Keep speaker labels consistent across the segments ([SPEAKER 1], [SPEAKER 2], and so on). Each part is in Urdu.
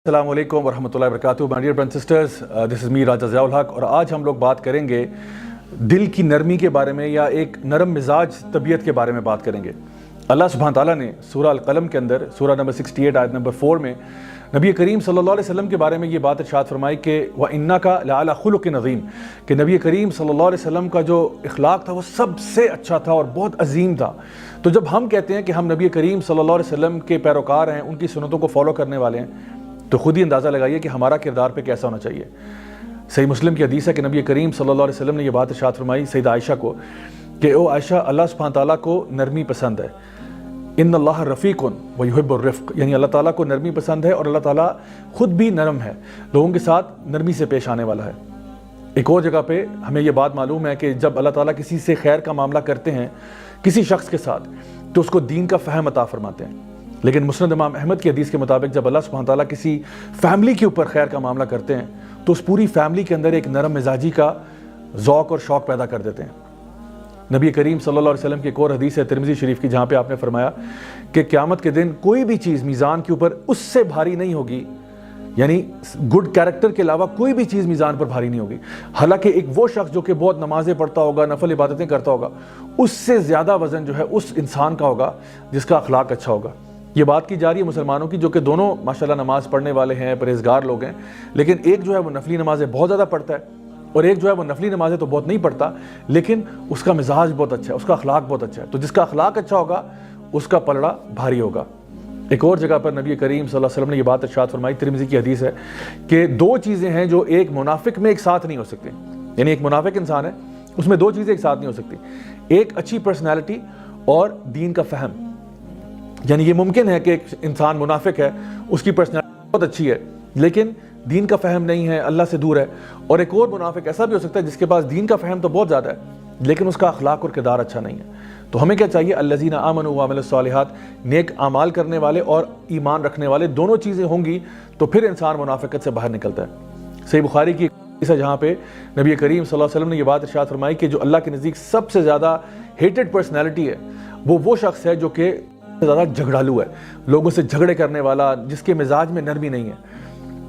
[SPEAKER 1] السلام علیکم ورحمۃ اللہ وبرکاتہ. My dear brothers and sisters, this is me Raja Zia ul-Haq, اور آج ہم لوگ بات کریں گے دل کی نرمی کے بارے میں, یا ایک نرم مزاج طبیعت کے بارے میں بات کریں گے. اللہ سبحانہ تعالیٰ نے سورہ القلم کے اندر سورہ نمبر 68 آیت نمبر 4 میں نبی کریم صلی اللہ علیہ وسلم کے بارے میں یہ بات ارشاد فرمائی کہ وَإِنَّكَ لَعَلَىٰ خُلُقٍ عَظِيمٍ, کہ نبی کریم صلی اللہ علیہ وسلم کا جو اخلاق تھا وہ سب سے اچھا تھا اور بہت عظیم تھا. تو جب ہم کہتے ہیں کہ ہم نبی کریم صلی اللہ علیہ وسلم کے پیروکار ہیں, ان کی سنتوں کو فالو کرنے والے ہیں, تو خود ہی اندازہ لگائیے کہ ہمارا کردار پہ کیسا ہونا چاہیے. صحیح مسلم کی حدیث ہے کہ نبی کریم صلی اللہ علیہ وسلم نے یہ بات ارشاد فرمائی سیدہ عائشہ کو کہ او عائشہ, اللہ سبحانہ تعالیٰ کو نرمی پسند ہے. ان اللہ رفیق ویحب الرفق, یعنی اللہ تعالیٰ کو نرمی پسند ہے اور اللہ تعالیٰ خود بھی نرم ہے, لوگوں کے ساتھ نرمی سے پیش آنے والا ہے. ایک اور جگہ پہ ہمیں یہ بات معلوم ہے کہ جب اللہ تعالیٰ کسی سے خیر کا معاملہ کرتے ہیں کسی شخص کے ساتھ, تو اس کو دین کا فہم عطا فرماتے ہیں. لیکن مسند امام احمد کی حدیث کے مطابق جب اللہ سبحانہ تعالیٰ کسی فیملی کے اوپر خیر کا معاملہ کرتے ہیں تو اس پوری فیملی کے اندر ایک نرم مزاجی کا ذوق اور شوق پیدا کر دیتے ہیں. نبی کریم صلی اللہ علیہ وسلم کی ایک اور حدیث ہے ترمذی شریف کی, جہاں پہ آپ نے فرمایا کہ قیامت کے دن کوئی بھی چیز میزان کے اوپر اس سے بھاری نہیں ہوگی, یعنی گڈ کیریکٹر کے علاوہ کوئی بھی چیز میزان پر بھاری نہیں ہوگی. حالانکہ ایک وہ شخص جو کہ بہت نمازیں پڑھتا ہوگا, نفل عبادتیں کرتا ہوگا, اس سے زیادہ وزن جو ہے اس انسان کا ہوگا جس کا اخلاق اچھا ہوگا. یہ بات کی جا رہی ہے مسلمانوں کی جو کہ دونوں ماشاءاللہ نماز پڑھنے والے ہیں, پرہیزگار لوگ ہیں, لیکن ایک جو ہے وہ نفلی نمازیں بہت زیادہ پڑھتا ہے اور ایک جو ہے وہ نفلی نمازیں تو بہت نہیں پڑھتا, لیکن اس کا مزاج بہت اچھا ہے, اس کا اخلاق بہت اچھا ہے. تو جس کا اخلاق اچھا ہوگا اس کا پلڑا بھاری ہوگا. ایک اور جگہ پر نبی کریم صلی اللہ علیہ وسلم نے یہ بات ارشاد فرمائی, ترمذی کی حدیث ہے کہ دو چیزیں ہیں جو ایک منافق میں ایک ساتھ نہیں ہو سکتی. یعنی ایک منافق انسان ہے, اس میں دو چیزیں ایک ساتھ نہیں ہو سکتی, ایک اچھی پرسنالٹی اور دین کا فہم. یعنی یہ ممکن ہے کہ ایک انسان منافق ہے, اس کی پرسنالٹی بہت اچھی ہے لیکن دین کا فہم نہیں ہے, اللہ سے دور ہے. اور ایک اور منافق ایسا بھی ہو سکتا ہے جس کے پاس دین کا فہم تو بہت زیادہ ہے لیکن اس کا اخلاق اور کردار اچھا نہیں ہے. تو ہمیں کیا چاہیے, الذین آمنوا وعملوا الصالحات, نیک اعمال کرنے والے اور ایمان رکھنے والے, دونوں چیزیں ہوں گی تو پھر انسان منافقت سے باہر نکلتا ہے. صحیح بخاری کی حدیث ہے جہاں پہ نبی کریم صلی اللہ علیہ وسلم نے یہ بات ارشاد فرمائی کہ جو اللہ کے نزدیک سب سے زیادہ ہیٹڈ پرسنالٹی ہے وہ شخص ہے جو کہ زیادہ جھگڑالو ہے, لوگوں سے جھگڑے کرنے والا, جس کے مزاج میں نرمی نہیں ہے.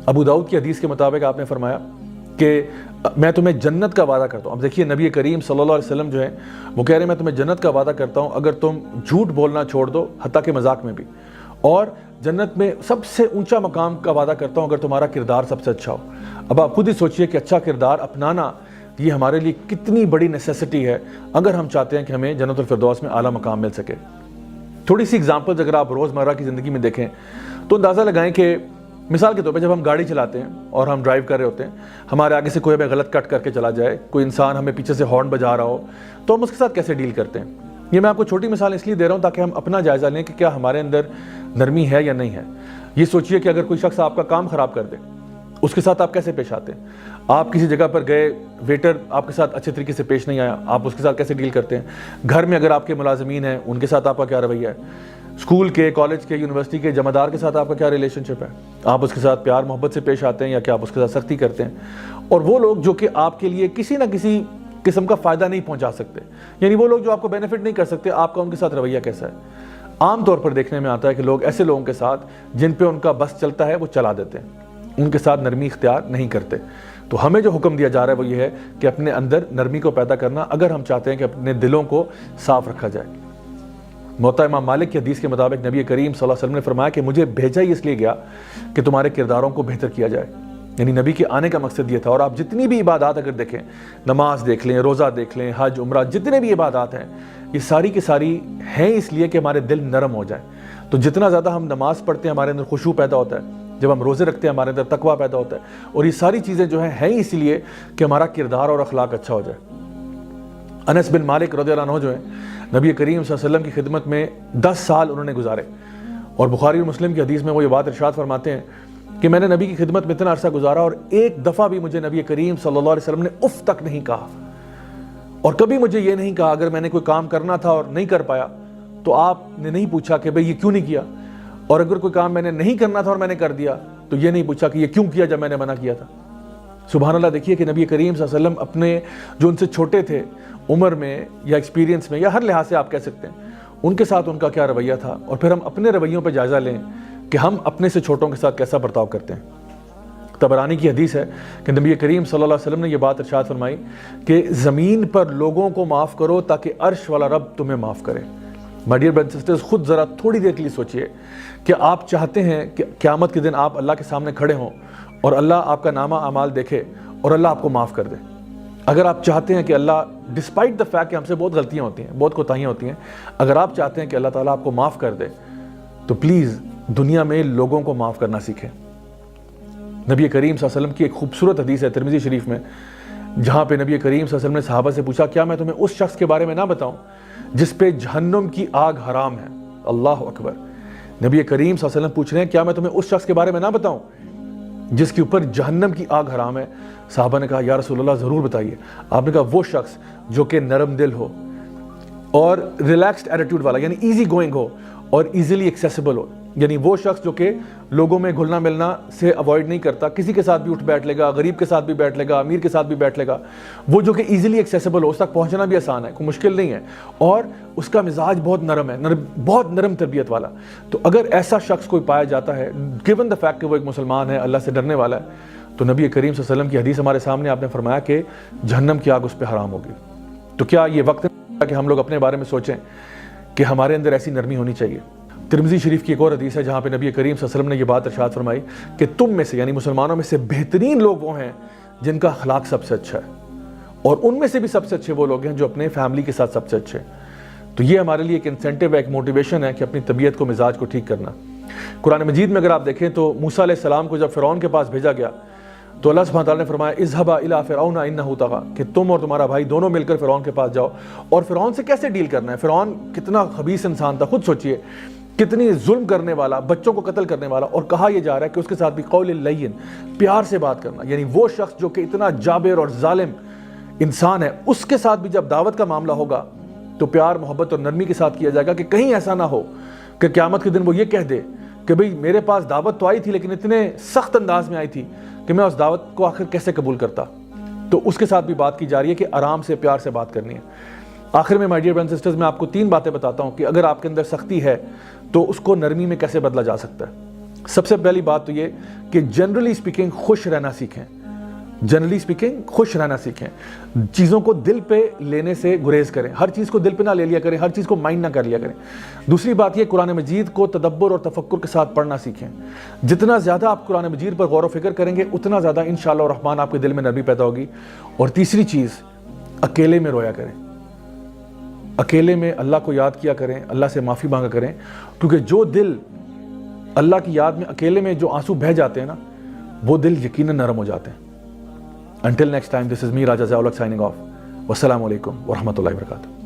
[SPEAKER 1] ابو داؤد کی حدیث کے مطابق آپ نے فرمایا کہ میں تمہیں جنت کا وعدہ کرتا ہوں. اب دیکھیے نبی کریم صلی اللہ علیہ وسلم جو ہے وہ کہہ رہے ہیں میں تمہیں جنت کا وعدہ کرتا ہوں اگر تم جھوٹ بولنا چھوڑ دو, حتیٰ کہ مذاق میں بھی, اور جنت میں سب سے اونچا مقام کا وعدہ کرتا ہوں اگر تمہارا کردار سب سے اچھا ہو. اب آپ خود ہی سوچئے کہ اچھا کردار اپنانا یہ ہمارے لیے کتنی بڑی نیسیسٹی ہے اگر ہم چاہتے ہیں کہ ہمیں جنت الفردوس میں اعلیٰ مقام مل سکے. تھوڑی سی اگزامپلز اگر آپ روزمرہ کی زندگی میں دیکھیں تو اندازہ لگائیں کہ مثال کے طور پہ جب ہم گاڑی چلاتے ہیں اور ہم ڈرائیو کر رہے ہوتے ہیں, ہمارے آگے سے کوئی ہمیں غلط کٹ کر کے چلا جائے, کوئی انسان ہمیں پیچھے سے ہارن بجا رہا ہو, تو ہم اس کے ساتھ کیسے ڈیل کرتے ہیں. یہ میں آپ کو چھوٹی مثال اس لیے دے رہا ہوں تاکہ ہم اپنا جائزہ لیں کہ کیا ہمارے اندر نرمی ہے یا نہیں ہے. یہ سوچئے کہ اگر کوئی شخص آپ کا کام خراب کر دے, اس کے ساتھ آپ کیسے پیش آتے ہیں. آپ کسی جگہ پر گئے, ویٹر آپ کے ساتھ اچھے طریقے سے پیش نہیں آیا, آپ اس کے ساتھ کیسے ڈیل کرتے ہیں. گھر میں اگر آپ کے ملازمین ہیں ان کے ساتھ آپ کا کیا رویہ ہے. اسکول کے, کالج کے, یونیورسٹی کے جمع دار کے ساتھ آپ کا کیا ریلیشن شپ ہے. آپ اس کے ساتھ پیار محبت سے پیش آتے ہیں یا کہ آپ اس کے ساتھ سختی کرتے ہیں. اور وہ لوگ جو کہ آپ کے لیے کسی نہ کسی قسم کا فائدہ نہیں پہنچا سکتے, یعنی وہ لوگ جو آپ کو بینیفٹ نہیں کر سکتے, آپ کا ان کے ساتھ رویہ کیسا ہے. عام طور پر دیکھنے میں آتا ہے کہ لوگ ایسے لوگوں کے ساتھ جن پہ ان کا بس چلتا ہے وہ چلا دیتے ہیں, ان کے ساتھ نرمی اختیار نہیں کرتے. تو ہمیں جو حکم دیا جا رہا ہے وہ یہ ہے کہ اپنے اندر نرمی کو پیدا کرنا اگر ہم چاہتے ہیں کہ اپنے دلوں کو صاف رکھا جائے. موطا امام مالک کی حدیث کے مطابق نبی کریم صلی اللہ علیہ وسلم نے فرمایا کہ مجھے بھیجا ہی اس لیے گیا کہ تمہارے کرداروں کو بہتر کیا جائے. یعنی نبی کے آنے کا مقصد یہ تھا. اور آپ جتنی بھی عبادات اگر دیکھیں, نماز دیکھ لیں, روزہ دیکھ لیں, حج, عمرہ, جتنے بھی عبادات ہیں یہ ساری کی ساری ہیں اس لیے کہ ہمارے دل نرم ہو جائیں. تو جتنا زیادہ ہم نماز پڑھتے ہیں ہمارے اندر خشوع پیدا ہوتا ہے, جب ہم روزے رکھتے ہیں ہمارے اندر تقویٰ پیدا ہوتا ہے, اور یہ ساری چیزیں جو ہیں اس لیے کہ ہمارا کردار اور اخلاق اچھا ہو جائے. انس بن مالک رضی اللہ عنہ جو ہیں نبی کریم صلی اللہ علیہ وسلم کی خدمت میں 10 سال انہوں نے گزارے, اور بخاری اور مسلم کی حدیث میں وہ یہ بات ارشاد فرماتے ہیں کہ میں نے نبی کی خدمت میں اتنا عرصہ گزارا اور ایک دفعہ بھی مجھے نبی کریم صلی اللہ علیہ وسلم نے اف تک نہیں کہا, اور کبھی مجھے یہ نہیں کہا اگر میں نے کوئی کام کرنا تھا اور نہیں کر پایا تو آپ نے نہیں پوچھا کہ بھئی یہ کیوں نہیں کیا, اور اگر کوئی کام میں نے نہیں کرنا تھا اور میں نے کر دیا تو یہ نہیں پوچھا کہ یہ کیوں کیا جب میں نے منع کیا تھا. سبحان اللہ. دیکھیے کہ نبی کریم صلی اللہ علیہ وسلم اپنے جو ان سے چھوٹے تھے عمر میں یا ایکسپیرینس میں یا ہر لحاظ سے آپ کہہ سکتے ہیں, ان کے ساتھ ان کا کیا رویہ تھا. اور پھر ہم اپنے رویوں پہ جائزہ لیں کہ ہم اپنے سے چھوٹوں کے ساتھ کیسا برتاؤ کرتے ہیں۔ طبرانی کی حدیث ہے کہ نبی کریم صلی اللہ علیہ وسلم نے یہ بات ارشاد فرمائی کہ زمین پر لوگوں کو معاف کرو تاکہ عرش والا رب تمہیں معاف کرے۔ مائی ڈیئر برادرز اینڈ سسٹرز، خود ذرا تھوڑی دیر کے لیے سوچئے کہ آپ چاہتے ہیں کہ قیامت کے دن آپ اللہ کے سامنے کھڑے ہوں اور اللہ آپ کا نامہ اعمال دیکھے اور اللہ آپ کو معاف کر دے۔ اگر آپ چاہتے ہیں کہ اللہ ڈسپائٹ دا فیکٹ کہ ہم سے بہت غلطیاں ہوتی ہیں، بہت کوتاہیاں ہوتی ہیں، اگر آپ چاہتے ہیں کہ اللہ تعالیٰ آپ کو معاف کر دے تو پلیز دنیا میں لوگوں کو معاف کرنا سیکھیں۔ نبی کریم صلی اللہ علیہ وسلم کی ایک خوبصورت حدیث ہے ترمذی شریف میں، جہاں پہ نبی کریم صلی اللہ علیہ وسلم نے صحابہ سے پوچھا کیا میں تمہیں اس شخص کے بارے میں نہ بتاؤں جس پہ جہنم کی آگ حرام ہے؟ اللہ اکبر۔ نبی کریم صلی اللہ علیہ وسلم پوچھ رہے ہیں کیا میں تمہیں اس شخص کے بارے میں نہ بتاؤں جس کے اوپر جہنم کی آگ حرام ہے؟ صحابہ نے کہا یا رسول اللہ ضرور بتائیے۔ آپ نے کہا وہ شخص جو کہ نرم دل ہو اور ریلیکسڈ ایٹیٹیوڈ والا، یعنی ایزی گوئنگ ہو اور ایزیلی ایکسیسیبل ہو، یعنی وہ شخص جو کہ لوگوں میں گھلنا ملنا سے اوائڈ نہیں کرتا، کسی کے ساتھ بھی اٹھ بیٹھ لے گا، غریب کے ساتھ بھی بیٹھ لے گا، امیر کے ساتھ بھی بیٹھ لے گا، وہ جو کہ ایزیلی ایکسیسیبل ہو، اس تک پہنچنا بھی آسان ہے، کوئی مشکل نہیں ہے، اور اس کا مزاج بہت نرم ہے، بہت نرم تربیت والا۔ تو اگر ایسا شخص کوئی پایا جاتا ہے، گیون دا فیکٹ کہ وہ ایک مسلمان ہے، اللہ سے ڈرنے والا ہے، تو نبی کریم صلی اللہ علیہ وسلم کی حدیث ہمارے سامنے آپ نے فرمایا کہ جہنم کی آگ اس پہ حرام ہوگی۔ تو کیا یہ وقت ہے کہ ہم لوگ اپنے بارے میں سوچیں کہ ہمارے اندر ایسی نرمی ہونی چاہیے؟ ترمذی شریف کی ایک اور حدیث ہے جہاں پہ نبی کریم صلی اللہ علیہ وسلم نے یہ بات ارشاد فرمائی کہ تم میں سے یعنی مسلمانوں میں سے بہترین لوگ وہ ہیں جن کا اخلاق سب سے اچھا ہے، اور ان میں سے بھی سب سے اچھے وہ لوگ ہیں جو اپنے فیملی کے ساتھ سب سے اچھے ہیں۔ تو یہ ہمارے لیے ایک انسینٹیو ہے، ایک موٹیویشن ہے کہ اپنی طبیعت کو، مزاج کو ٹھیک کرنا۔ قرآن مجید میں اگر آپ دیکھیں تو موسیٰ علیہ السلام کو جب فرعون کے پاس بھیجا گیا تو اللہ سبحانہ تعالیٰ نے فرمایا اذهبا الى فرعون انه طغى، کہ تم اور تمہارا بھائی دونوں مل کر فرعون کے پاس جاؤ۔ اور فرعون سے کیسے ڈیل کرنا ہے؟ فرعون کتنا خبیث انسان تھا، خود سوچئے، کتنی ظلم کرنے والا، بچوں کو قتل کرنے والا، اور کہا یہ جا رہا ہے کہ اس کے ساتھ بھی قول لین، پیار سے بات کرنا، یعنی وہ شخص جو کہ اتنا جابر اور ظالم انسان ہے، اس کے ساتھ بھی جب دعوت کا معاملہ ہوگا تو پیار، محبت اور نرمی کے ساتھ کیا جائے گا، کہ کہیں ایسا نہ ہو کہ قیامت کے دن وہ یہ کہہ دے کہ بھئی میرے پاس دعوت تو آئی تھی لیکن اتنے سخت انداز میں آئی تھی کہ میں اس دعوت کو آخر کیسے قبول کرتا۔ تو اس کے ساتھ بھی بات کی جا رہی ہے کہ آرام سے، پیار سے بات کرنی ہے۔ آخر میں مائی ڈیئر برادرز اینڈ سسٹرز، میں آپ کو 3 باتیں بتاتا ہوں کہ اگر آپ کے اندر سختی ہے تو اس کو نرمی میں کیسے بدلا جا سکتا ہے۔ سب سے پہلی بات تو یہ کہ جنرلی اسپیکنگ خوش رہنا سیکھیں، جنرلی اسپیکنگ خوش رہنا سیکھیں، چیزوں کو دل پہ لینے سے گریز کریں، ہر چیز کو دل پہ نہ لے لیا کریں، ہر چیز کو مائنڈ نہ کر لیا کریں۔ دوسری بات یہ قرآن مجید کو تدبر اور تفکر کے ساتھ پڑھنا سیکھیں۔ جتنا زیادہ آپ قرآن مجید پر غور و فکر کریں گے اتنا زیادہ انشاءاللہ الرحمن آپ کے دل میں نرمی پیدا ہوگی۔ اور تیسری چیز، اکیلے میں رویا کریں، اکیلے میں اللہ کو یاد کیا کریں، اللہ سے معافی مانگا کریں، کیونکہ جو دل اللہ کی یاد میں اکیلے میں جو آنسو بہہ جاتے ہیں نا، وہ دل یقیناً نرم ہو جاتے ہیں۔ Until next time, this is me, Raja Ziaul Haq, signing off. Wassalamu alaikum wa rahmatullahi wa barakatuh.